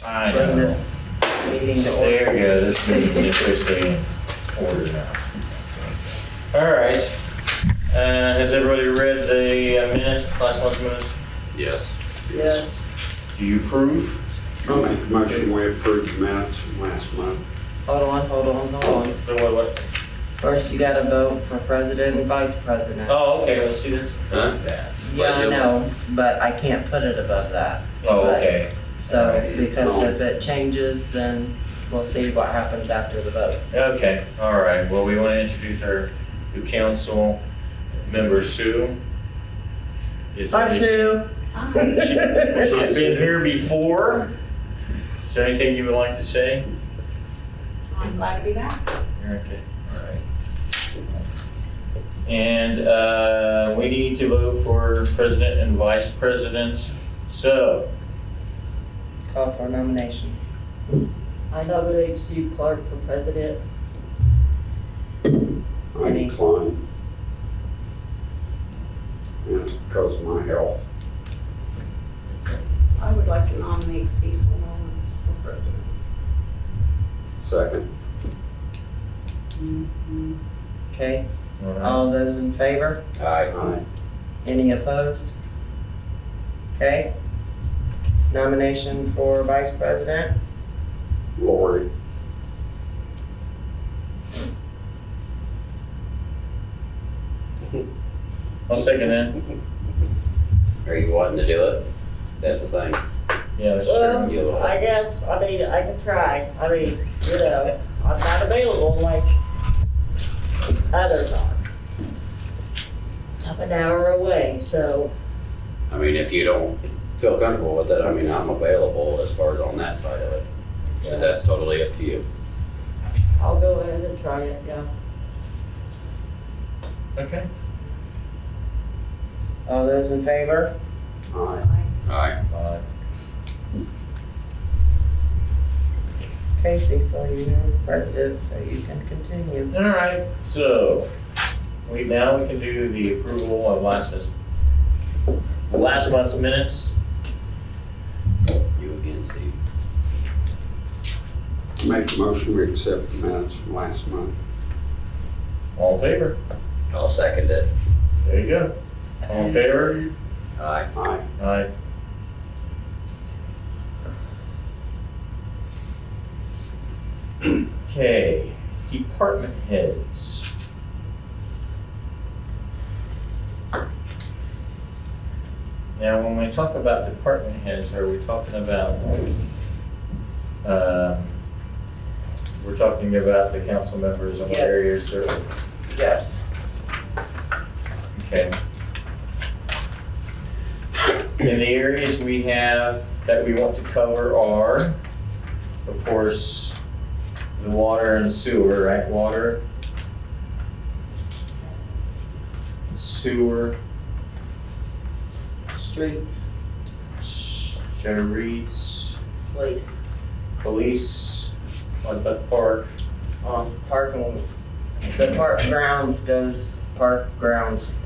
I bring know. this meeting to order. There you go, this meeting is officially in order now. All right, has everybody read the minutes, last month's minutes? Yes. Yeah. Do you approve? I'll make a motion, we approve the minutes from last month. Hold on. What? First, you gotta vote for president and vice president. Oh, okay, let's see this. Huh? Yeah, I know, but I can't put it above that. Oh, okay, So, because if it changes, then we'll see what happens after the vote. okay, all right. Well, we want to introduce our new council member, Sue. Bye, Sue. She's been here before. Is there anything you would like to say? I'm glad to be back. Okay, all right. And we need to vote for president and vice president. So, Call for nomination. I nominate Steve Clark for president. I Any? decline. And it's because of my health. I would like to nominate Cecil Mullins for president. Second. Okay, all right. all those in favor? Aye. Any opposed? Okay. Nomination for vice president? Lori. I'll second that. Are you wanting to do it? That's the thing. Yeah, that's true. Well, I guess, I mean, I can try. I mean, you know, I'm not available like others are. I'm an hour away, so I mean, if you don't feel comfortable with it, I mean, I'm available as far as on that side of it. But that's totally up to you. I'll go ahead and try it, yeah. Okay. All those in favor? Aye. Alright. Okay, Cecil, you're president, so you can continue. All right, so now we can do the approval of last month's minutes. You again, Steve. Make a motion, we accept the minutes from last month. All in favor? I'll second it. There you go. All in favor? Aye. Aye. Aye. Okay, department heads. Now, when we talk about department heads, are we talking about, we're talking about the council members and what Yes. areas they're, Yes. okay. And the areas we have that we want to cover are, of course, the water and sewer, right? Water, sewer, Streets, streets, police, police, what about park? parking. The park grounds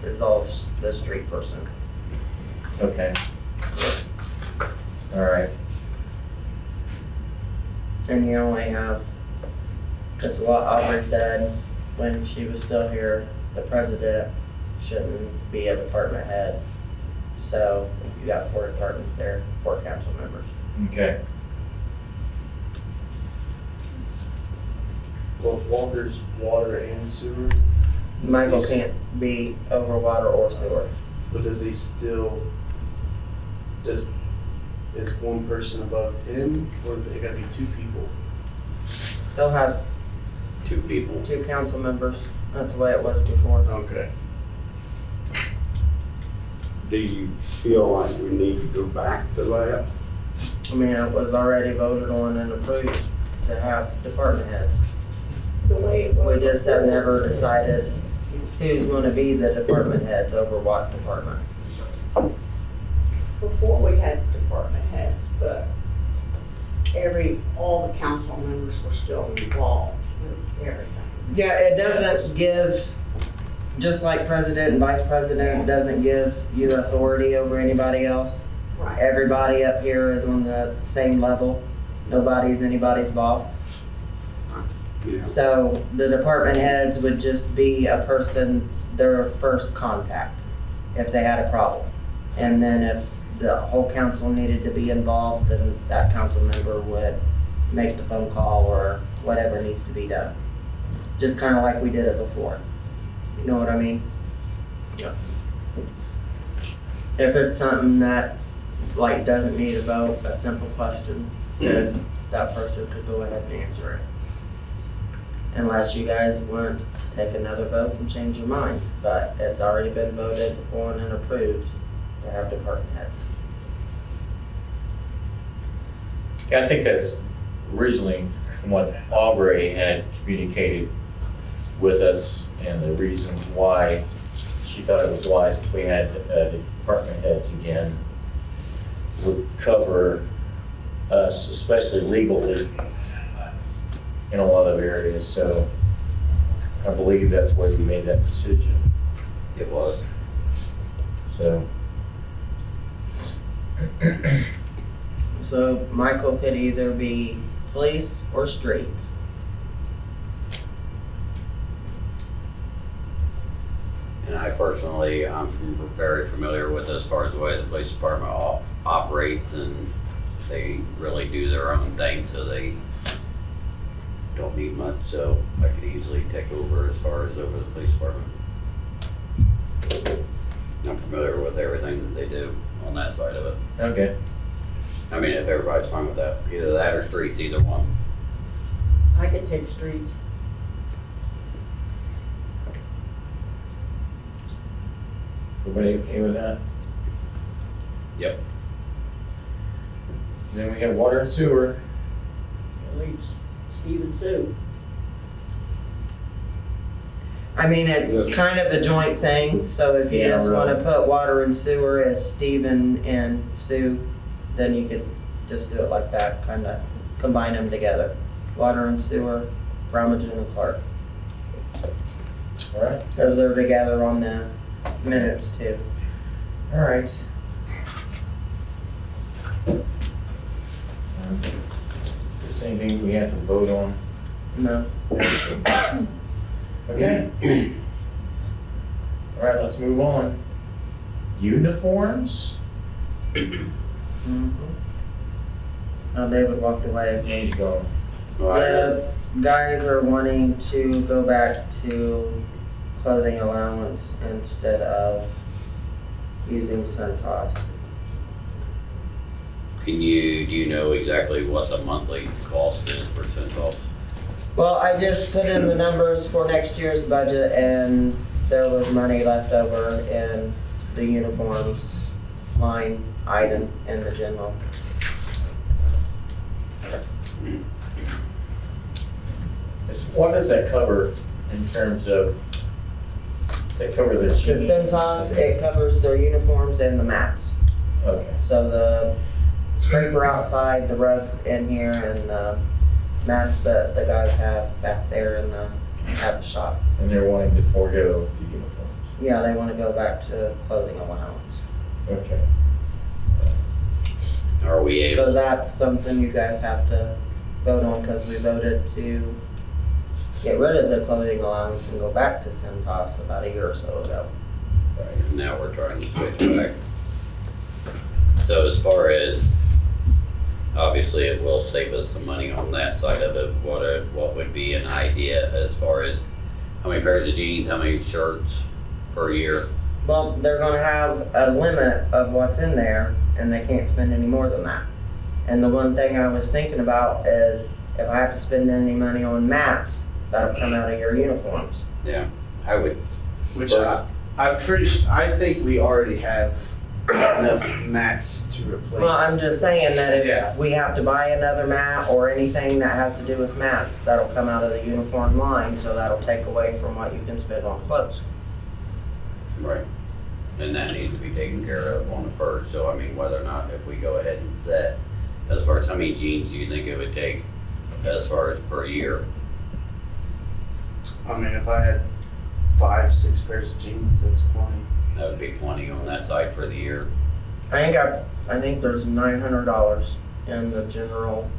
is all the street person. Okay. All right. And you only have, because what Aubrey said when she was still here, the president shouldn't be a department head. So you got 4 departments there, 4 council members. Okay. Well, if Walker's water and sewer, Michael He's- can't be over water or sewer. but does he still, is one person above him, or they gotta be 2 people? They'll have 2 people. 2 council members. That's the way it was before. Okay. Do you feel like we need to go back to that? I mean, it was already voted on and approved to have department heads. The way it We was just have before. never decided who's gonna be the department heads over what department. Before we had department heads, but all the council members were still involved in everything. Yeah, it doesn't give, just like president and vice president, it doesn't give you authority over anybody else. Right. Everybody up here is on the same level. nobody's anybody's boss. Yeah. So the department heads would just be a person, their first contact, if they had a problem. And then if the whole council needed to be involved, then that council member would make the phone call or whatever needs to be done. Just kind of like we did it before. You know what I mean? Yeah. If it's something that, like, doesn't need a vote, a simple question, then that person could go ahead and answer it. Unless you guys want to take another vote and change your minds, but it's already been voted on and approved to have department heads. Yeah, I think that's originally from what Aubrey had communicated with us and the reasons why she thought it was wise if we had the department heads again would cover us, especially legally, in a lot of areas. So I believe that's where you made that decision. It was. So So Michael could either be police or streets. And I personally, very familiar with as far as the way the police department operates, and they really do their own thing, so they don't need much, so I could easily take over as far as over the police department. I'm familiar with everything that they do on that side of it. okay. I mean, if everybody's fine with that, either that or streets, either one. I could take streets. Everybody okay with that? Yep. Then we have water and sewer. At least Steve and Sue. I mean, it's kind of a joint thing, so if you Yeah, just want to really. put water and sewer as Stephen and Sue, then you could just do it like that, kind of combine them together. Water and sewer, Brummagem and Clark. All right. Those are together on the minutes too. All right. Is this anything we have to vote on? No. Okay. All right, let's move on. Uniforms? Oh, David walked away. Yeah, he's gone. The guys are wanting to go back to clothing allowance instead of using Centos. Do you know exactly what the monthly cost is for Centos? Well, I just put in the numbers for next year's budget and there was money left over in the uniforms line item in the general. What does that cover in terms of, they cover the The jeans? Centos, it covers their uniforms and the mats. Okay, So the scraper outside, the rugs in here, and the mats that the guys have back there in the, at the shop. and they're wanting to forego the uniforms. Yeah, they want to go back to clothing allowance. Okay. Are we So able, that's something you guys have to vote on, because we voted to get rid of the clothing allowance and go back to Centos about a year or so ago. now we're trying to switch back. So as far as, obviously it will save us some money on that side of it, what would be an idea as far as how many pairs of jeans, how many shirts per year? Well, they're gonna have a limit of what's in there, and they can't spend any more than that. And the one thing I was thinking about is, if I have to spend any money on mats, that'll come out of your uniforms. Yeah, I would, Which I think we already have enough mats to replace. Well, I'm just saying that Yeah. if we have to buy another mat or anything that has to do with mats, that'll come out of the uniform line, so that'll take away from what you can spend on clothes. right. And that needs to be taken care of on the first, so I mean, whether or not, if we go ahead and set, as far as how many jeans do you think it would take as far as per year? I mean, if I had 5-6 pairs of jeans, that's plenty. That would be plenty on that side for the year. I think there's $900 in the general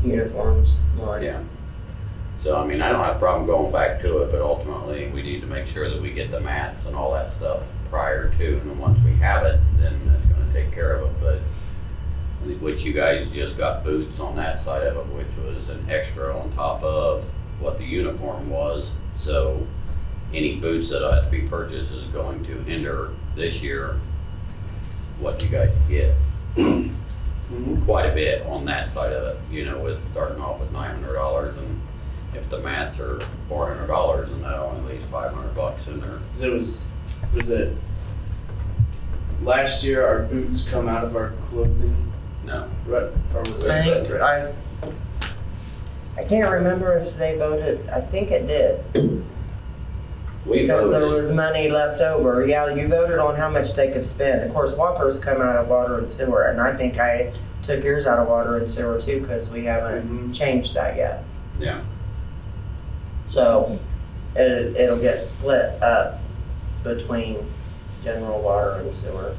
uniforms line. Yeah. So, I mean, I don't have a problem going back to it, but ultimately, we need to make sure that we get the mats and all that stuff prior to, and then once we have it, then that's gonna take care of it, but which you guys just got boots on that side of it, which was an extra on top of what the uniform was. So any boots that have to be purchased is going to hinder this year what you guys get. Quite a bit on that side of it, you know, with starting off with $900, and if the mats are $400, and that only leaves $500 in there. Was it last year our boots come out of our clothing? No. Right, or was it I think, separate? I can't remember if they voted, I think it did. We Because there voted, was money left over. Yeah, you voted on how much they could spend. Of course, Walker's come out of water and sewer, and I think I took yours out of water and sewer too, because we haven't changed that yet. yeah, So it'll get split up between general water and sewer.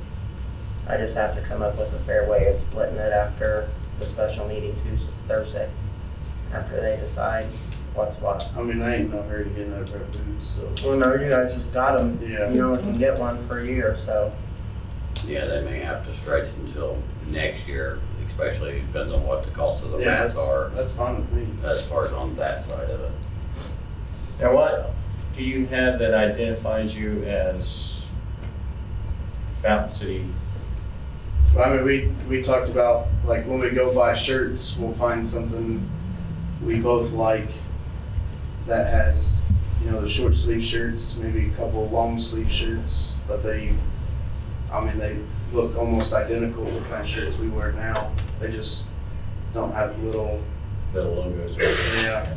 I just have to come up with a fair way of splitting it after the special meeting Thursday, after they decide what's what. I mean, I ain't no hurry to get another pair of boots, so. Well, no, you guys just got them. Yeah. You only can get one per year, so. yeah, they may have to stretch until next year, especially depends on what the cost of the Yeah, mats are, that's fine with me. as far as on that side of it. Now, what do you have that identifies you as Fountain City? I mean, we talked about, like, when we go buy shirts, we'll find something we both like that has, you know, the short sleeve shirts, maybe a couple long sleeve shirts, but they look almost identical to the kind of shirts we wear now. They just don't have little, Little logos. yeah.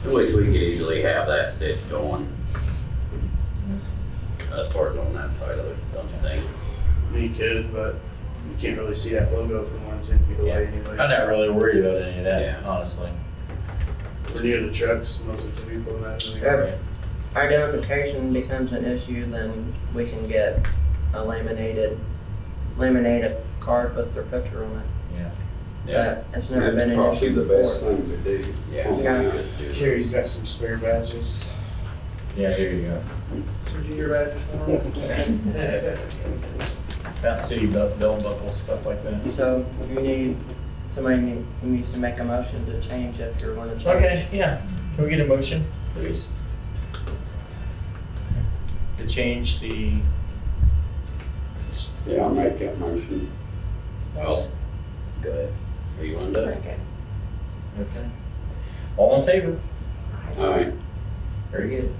Which we could easily have that stitched on. As far as on that side of it, don't you think? You could, but you can't really see that logo from 110 feet away anyway. I'm not really worried about any of that, Yeah. honestly. We're near the trucks, most of the people in that. If identification becomes an issue, then we can get a laminated card with their picture on it. Yeah, But it's never That's been an probably issue the best before. thing to do. yeah. Yeah. Just do- Carrie's got some spare badges. Yeah, here you go. Did you get badges for him? Fountain City belt buckle, stuff like that. So if you need, somebody needs to make a motion to change if you're gonna change. Okay, yeah. Can we get a motion, please? To change the, Yeah, I'll make that motion. Well, go ahead. Are you on that? Second. okay. All in favor? All right, Very good.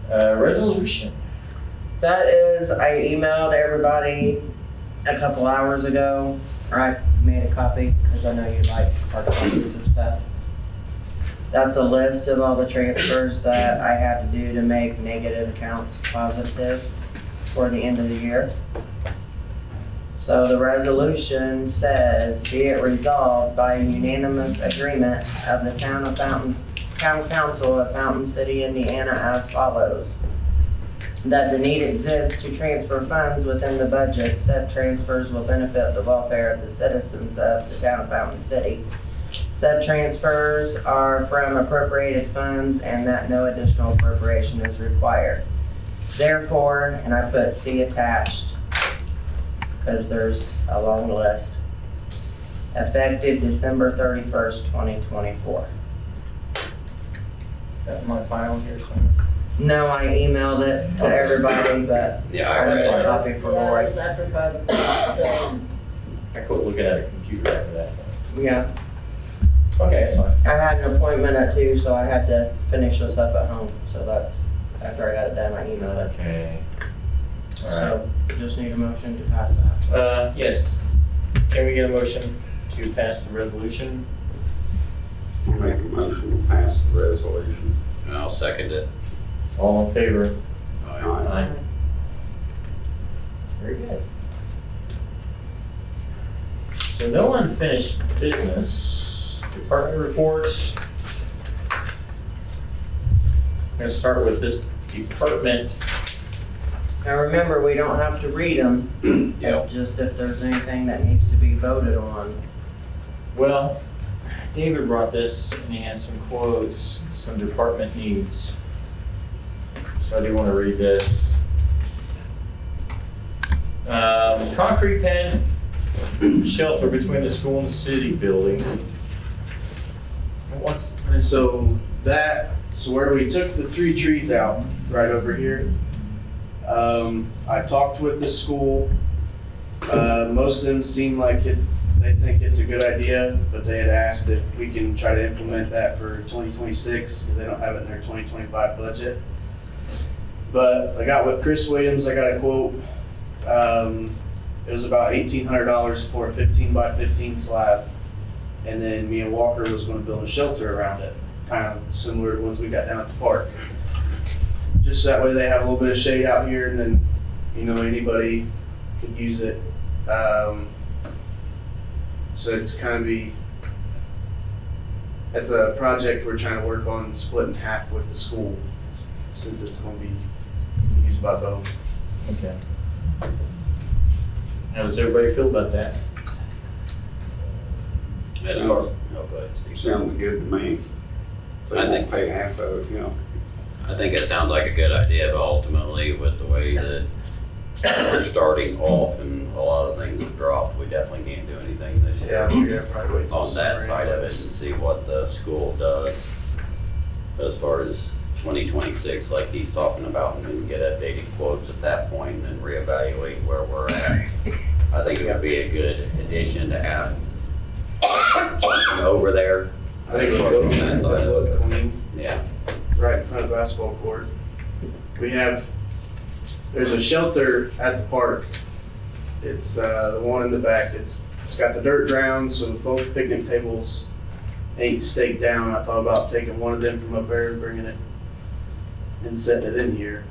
Resolution. That is, I emailed everybody a couple hours ago, or I made a copy, because I know you like hard copies of stuff. That's a list of all the transfers that I had to do to make negative accounts positive for the end of the year. So the resolution says, be it resolved by a unanimous agreement of the Town Council of Fountain City, Indiana as follows. That the need exists to transfer funds within the budget. Said transfers will benefit the welfare of the citizens of the town of Fountain City. Said transfers are from appropriated funds and that no additional appropriation is required. Therefore, and I put C attached, because there's a long list, effective December 31st, 2024. Is that in my file here somewhere? No, I emailed it to everybody, but yeah, I I made read a it. copy for Yeah, Lori. it's after 5 o'clock, so. I quit looking at a computer after that. Yeah, Okay, that's fine. I had an appointment at 2, so I had to finish this up at home. So that's, after I got it done, I emailed it. Okay. All right. So just need a motion to pass that. Yes. Can we get a motion to pass the resolution? I'll make a motion to pass the resolution. And I'll second it. All in favor? All right. Aye. Very good. So no unfinished business, department reports. I'm gonna start with this department. Now remember, we don't have to read them, Yeah. just if there's anything that needs to be voted on. Well, David brought this and he has some quotes, some department needs. So I do want to read this. Concrete pad shelter between the school and the city building. So where we took the 3 trees out, right over here, I talked with the school. Most of them seem like they think it's a good idea, but they had asked if we can try to implement that for 2026, because they don't have it in their 2025 budget. But I got with Chris Williams, I got a quote. It was about $1,800 for a 15 by 15 slab. And then me and Walker was gonna build a shelter around it, kind of similar to ones we got down at the park. Just that way they have a little bit of shade out here, and then, anybody could use it. So it's it's a project we're trying to work on split in half with the school, since it's gonna be used by both. Okay. How does everybody feel about that? Go ahead, Steve. Sounds good to me. They I won't think- pay half of it, I think it sounds like a good idea, but ultimately with the way that we're starting off and a lot of things have dropped, we definitely can't do anything this year Probably wait till on that summer side of it and anyways. see what the school does as far as 2026, like he's talking about, and then get updated quotes at that point and then reevaluate where we're at. I think it would be a good addition to have something over there. I think it'll On that side of look it. clean, Yeah, right in front of the basketball court. There's a shelter at the park. It's the one in the back. It's got the dirt ground, so both picnic tables ain't staked down. I thought about taking one of them from up there and bringing it and setting it in here.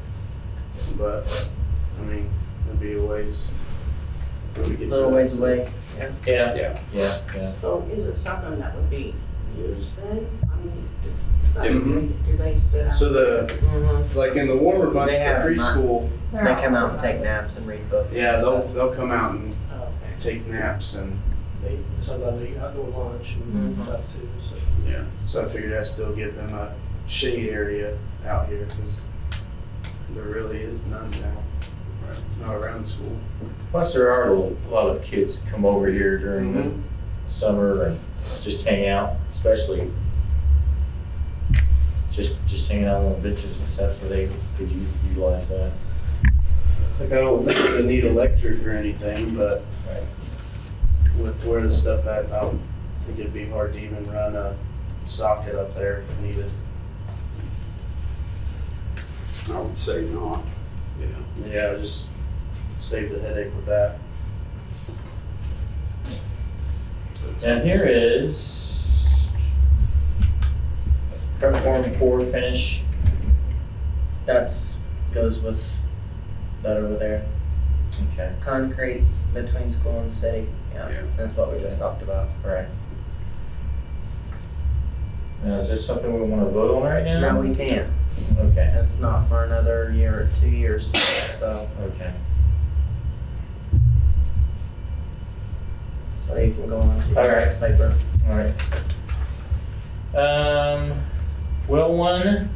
But, it'll be a ways before we get to Little that. ways away. Yeah. yeah. So is it something that would be used then? Something, do they sit out? So Mm-hmm. it's like in the warmer months, They the have preschool, They come out and take naps and read books. yeah, and stuff. they'll come out and Oh, okay. take naps, and They, sometimes they eat outdoor lunch and Mhm. stuff too, so. Yeah. so I figured I'd still give them a shade area out here, because there really is none now, not around school. Plus, there are a lot of kids that come over here during the summer and just hang out, especially just hanging out on the benches and stuff, so they could utilize that. Like, I don't think it'll need electric or anything, but Right. with where the stuff at, I don't think it'd be hard to even run a socket up there if needed. I would say not. Yeah. Yeah, just save the headache with that. And here is prep form pour finish. That's, goes with that over there. Okay, Concrete between school and city. Yeah, Yeah. that's what we just talked about. right. Now, is this something we want to vote on right now? No, we can't. Okay, It's not for another year or 2 years, so, okay. so you can go on to All your right. next paper. All right. Well one,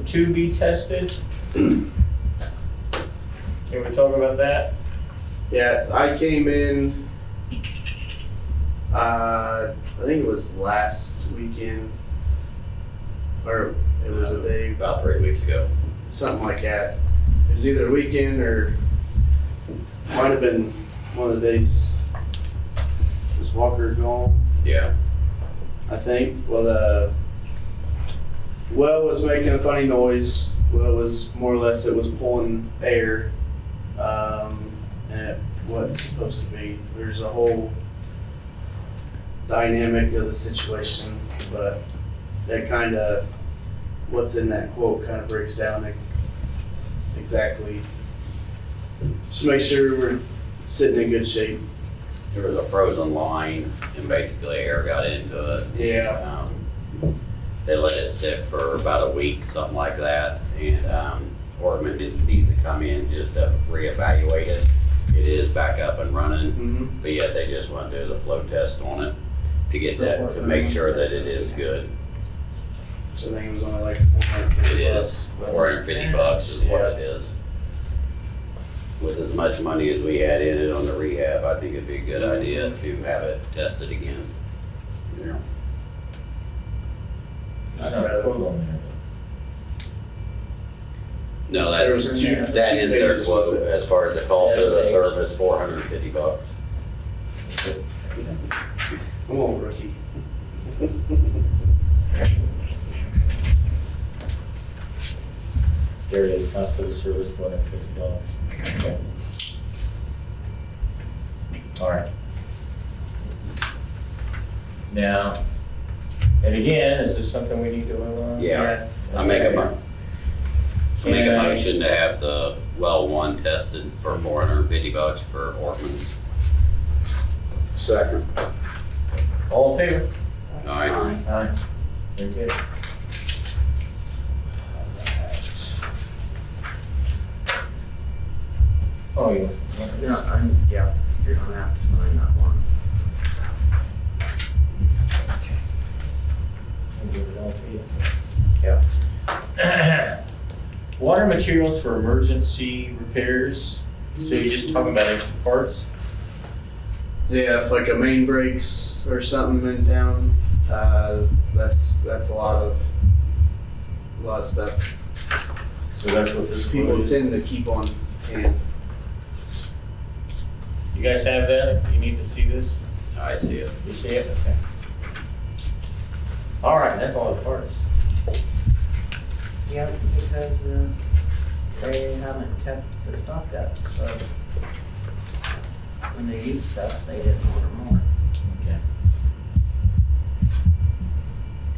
to be tested. Can we talk about that? Yeah, I came in, I think it was last weekend, or it was a day, About 3 weeks ago. something like that. It was either a weekend or might have been one of the days. Was Walker gone? Yeah. I think. Well, the well was making a funny noise. Well, it was more or less it was pulling air, and it wasn't supposed to be. There's a whole dynamic of the situation, but that kind of what's in that quote kind of breaks down exactly. Just make sure we're sitting in good shape. There was a frozen line and basically air got into it. They let it sit for about a week, something like that, and Ortman needs to come in just to reevaluate it. It is back up and running, Mm-hmm. but yet they just want to do the flow test on it to get that, to make sure that it is good. So I think it was only like 450 It bucks. is, $450 is what it is. With as much money as we had in it on the rehab, I think it'd be a good idea to have it tested again. Yeah. There's not a quote on there. No, There that's, was two that is their pages quote, with it. as far as the cost of the service, $450. Come on, rookie. There it is, cost of the service, $450. Okay. All right. Now, and again, is this something we need to vote on? Yeah. Yes. I make a Can I- motion to have the well one tested for $450 for Ortman's. Second. All in favor? All right, Aye. Very good. Oh, yes. No, yeah, you're gonna have to sign that one. I'll give it all to you. Water materials for emergency repairs. So you're just talking about extra parts? Yeah, if like a main breaks or something in town, that's a lot of stuff. So that's what this People quote is? tend to keep on hand. You guys have that? You need to see this? I see it. You see it? Okay. All right, that's all the parts. Yep, because, they haven't kept the stock up, so when they use stuff, they didn't order more. Okay.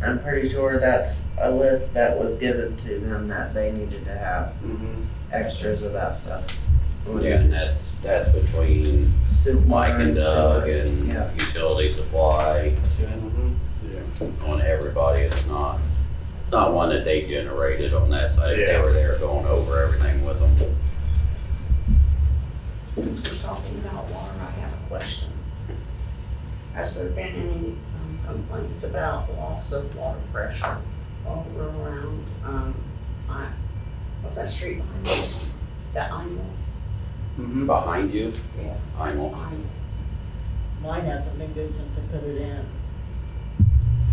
I'm pretty sure that's a list that was given to them that they needed to have Mm-hmm. extras of that stuff. Yeah, and that's between Soup, Mike and water, Doug sewer. and Yeah. utility supply See that? Mm-hmm. Yeah. on everybody. It's not one that they generated on that side. They Yeah. were there going over everything with them. Since we're talking about water, I have a question. Has there been any complaints about loss of water pressure all around, what's that street behind us? That I know. Mm-hmm. Behind you, Yeah. I'm on. Mine hasn't been good since they put it in.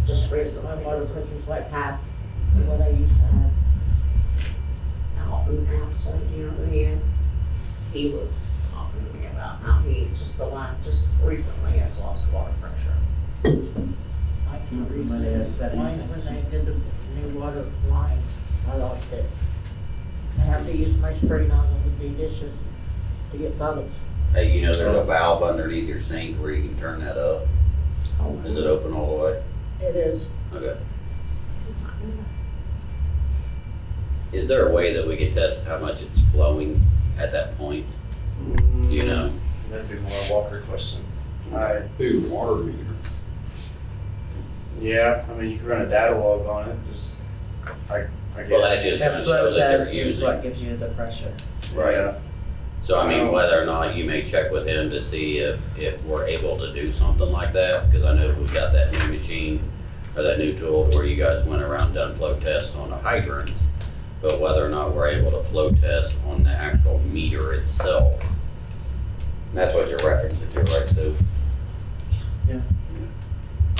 Just My recently. water pressure's like half of what I used to have. Alton Absol, you know who he is? He was talking to me about how he just recently has lost water pressure. I can't Nobody read has said it. Mine's anything. when they did the new water line. I lost it. I have to use my spray nozzle to do dishes to get bubbles. Hey, you know there's a valve underneath your sink where you can turn that up. Is it open all the way? It is. Okay. Is there a way that we could test how much it's flowing at that point? Do you know? That'd be more a Walker question. Through the water meter. Yeah, I mean, you could run a data log on it, just, I guess. Well, that just That kinda flow shows that test they're is using. what gives you the pressure. Yeah. So I mean, whether or not you may check with him to see if we're able to do something like that, because I know we've got that new machine or that new tool where you guys went around and done flow tests on the hydrants, but whether or not we're able to flow test on the actual meter itself. And that's what you're referencing to, right, Sue?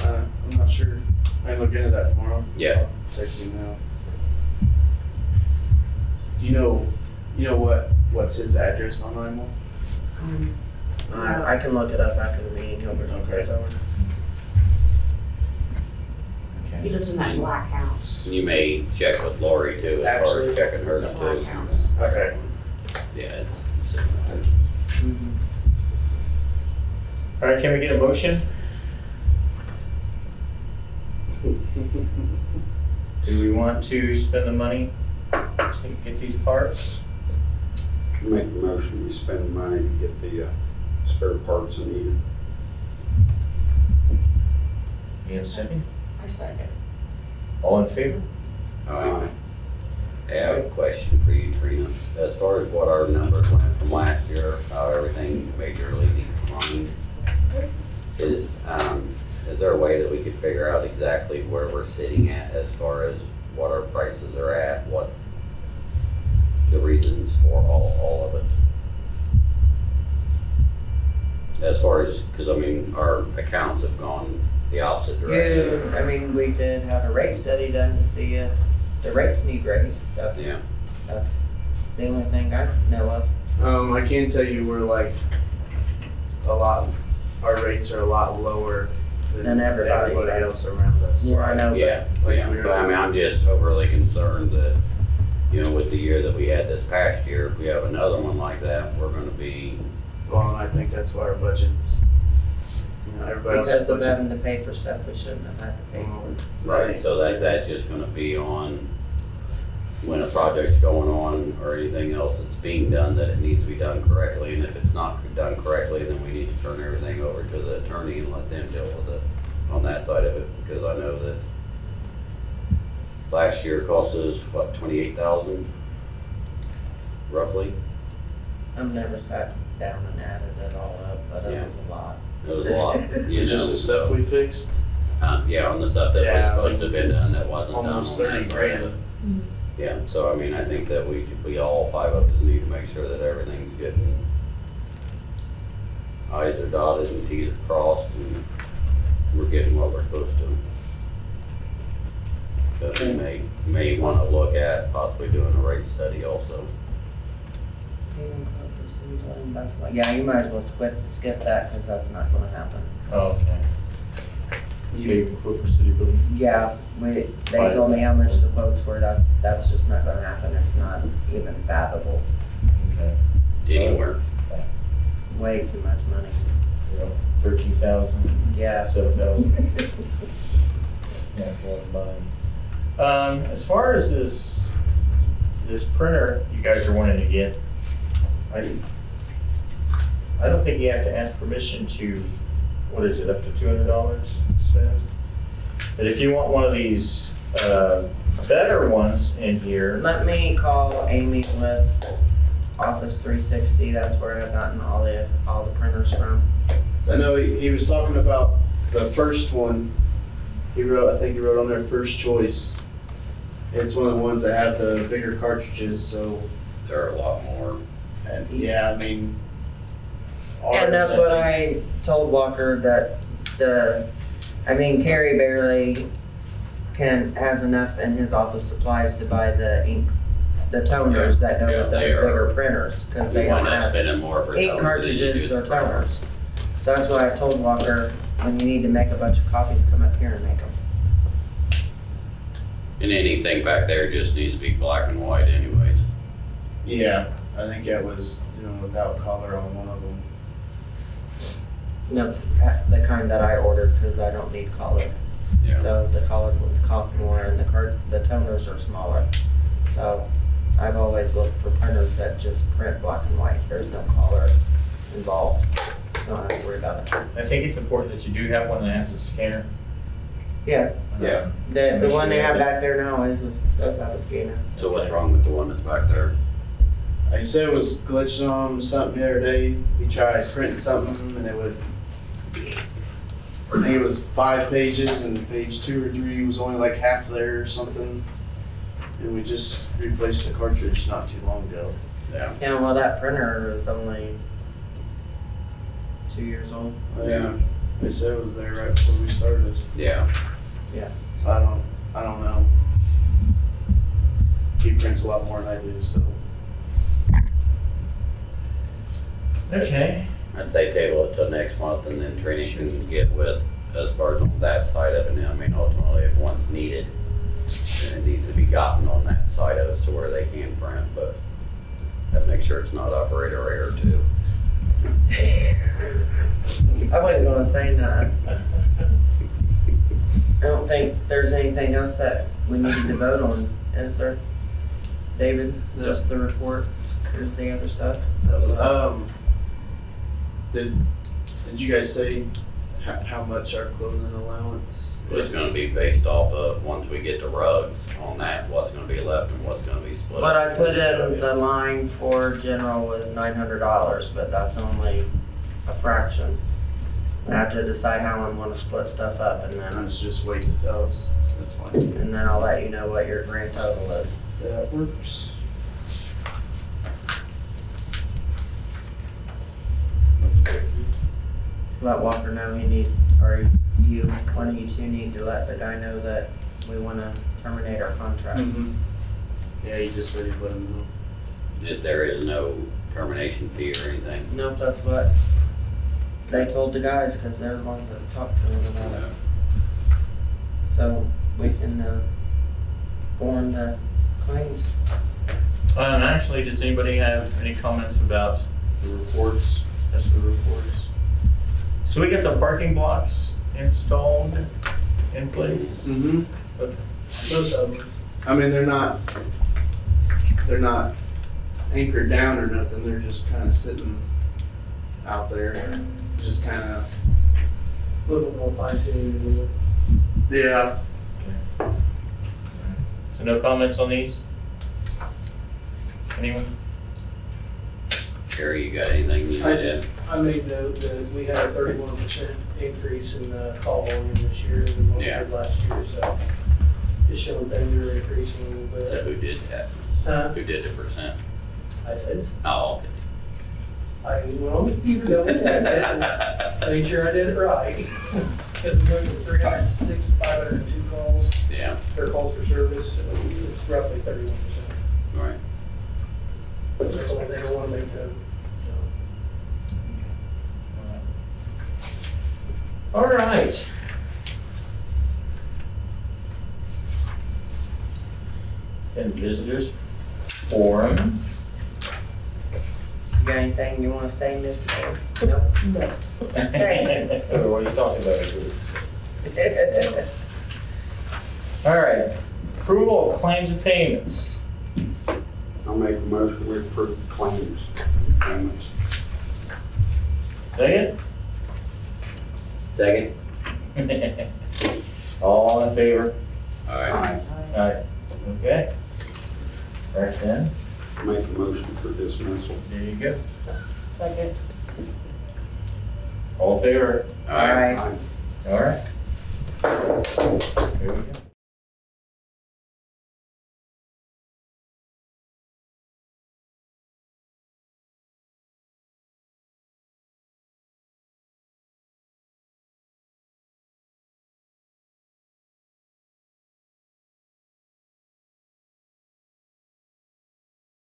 I'm not sure. I can look into that tomorrow. Yeah. I'll text you now. Do you know what's his address on Imel? I can look it up after the meeting, over. Okay. He lives in that black house. And you may check with Lori too, as far Absolutely. as checking hers The black too. house. Okay. Yeah, it's All right, can we get a motion? Do we want to spend the money to get these parts? Make the motion, we spend money to get the spare parts needed. You have a second? I second. All in favor? Alright. Hey, I have a question for you, Trina. As far as what our numbers went from last year, how everything majorly declined, is there a way that we could figure out exactly where we're sitting at as far as what our prices are at, what the reasons for all of it? As far as, because I mean, our accounts have gone the opposite direction. I mean, we could have a rate study done to see if the rates need raised. That's the only thing I know of. I can tell you we're like our rates are a lot lower Than than everybody's everybody at. else around us. Yeah, I know. Yeah, Like yeah, we're- but I mean, I'm just overly concerned that, you know, with the year that we had this past year, if we have another one like that, we're gonna be, Well, and I think that's why our budget's, you know, everybody else's Because of budget. having to pay for stuff we shouldn't have had to pay for. right, so that's just gonna be on when a project's going on or anything else that's being done, that it needs to be done correctly, and if it's not done correctly, then we need to turn everything over to the attorney and let them deal with it on that side of it, because I know that last year cost us, what, 28,000 roughly? I've never sat down and added it all up, but it Yeah. was a lot. It was a lot, you know. Just the stuff we fixed. Yeah, on the stuff that was Yeah, supposed to have been done that wasn't done on almost that 30 side grand. of it. Yeah, so I mean, I think that we all five of us need to make sure that everything's getting I's are dotted and T's are crossed and we're getting what we're supposed to. But we may wanna look at possibly doing a rate study also. Yeah, you might as well skip that, cause that's not gonna happen. Oh, okay. You gave a quote for city building? Yeah, they told me how much the quotes were, that's just not gonna happen, it's not even fathomable, Okay. Anywhere. way too much money. 13,000, Yeah. 7,000. Yeah, it's a lot of money. As far as this printer you guys are wanting to get, I don't think you have to ask permission to, what is it, up to $200 spend? But if you want one of these better ones in here, Let me call Amy with Office 360, that's where I've gotten all the printers from. I know he was talking about the first one. I think he wrote on there first choice. It's one of the ones that have the bigger cartridges, so, There are a lot more. and yeah, I mean. And that's what I told Walker, that Carrie barely has enough in his office supplies to buy the ink, the toners that go Yeah, with those they are. bigger printers, cause We they don't wind up have spending more for ink toners than you cartridges, do they're the printer. toners. So that's why I told Walker, when you need to make a bunch of copies, come up here and make them. And anything back there just needs to be black and white anyways. Yeah, I think that was, without color on one of them. That's the kind that I ordered, cause I don't need color. Yeah. So the colored ones cost more and the toners are smaller. So I've always looked for printers that just print black and white. There's no color involved. So I don't have to worry about it. I think it's important that you do have one that has a scanner. Yeah, Yeah. the one they have back there now does have a scanner. So what's wrong with the one that's back there? Like I said, it was glitching on something the other day. He tried printing something and it would, I think it was 5 pages and page 2 or 3 was only like half there or something. And we just replaced the cartridge not too long ago. Yeah. Yeah, well, that printer is only 2 years old. Yeah. They said it was there right before we started. Yeah. So I don't know. He prints a lot more than I do, so. Okay. I'd say table it till next month and then Trina can get with, as far as on that side of it. And I mean, ultimately, if one's needed, then it needs to be gotten on that side of it to where they can print, but have to make sure it's not operator error too. I wasn't gonna say that. I don't think there's anything else that we needed to vote on, is there? David, just the report is the other stuff? That's what I- Did you guys say how much our clothing allowance It's is. gonna be based off of, once we get the rugs on that, what's gonna be left and what's gonna be split. What up. I put in the line for general was $900, but that's only a fraction. I have to decide how I'm gonna split stuff up and And then, it's just wait to tell us. That's fine. and then I'll let you know what your grand total is. That works. Let Walker know he need, or you, one of you two need to let the guy know that we wanna terminate our contract. Yeah, he just said he'd let him know. If there is no termination fee or anything. Nope, that's what they told the guys, cause they're the ones that talked to them about it. So we can, form the claims. Actually, does anybody have any comments about the reports, as the reports? So we get the parking blocks installed in place? Mm-hmm. Okay. Most of them. I mean, they're not anchored down or nothing, they're just kinda sitting out there, just kinda, A little bit more fine tuned. yeah. So no comments on these? Anyone? Gary, you got anything you I need to? I made note that we had a 31% increase in call volume this year than what we Yeah. did last year, so just showing things are increasing a little So bit. who did that? Huh? Who did the percent? I did. Oh, I went on the computer, double checked it, and made sure I did it right. Because we went from 306 to 502 calls, yeah, or calls for service, so it's roughly 31%. right. That's the only thing I want to make note. All right. Then visitors forum. You got anything you wanna say, Miss Mayor? Nope. Okay. What are you talking about? All right, approval of claims and payments. I'll make a motion, we approve claims, payments. Second? Second? All in favor? All right. Aye. Aye. Okay. Right then, Make a motion for dismissal. there you go. Second. All in favor? All right. Alright. Aye. All right. Here we go.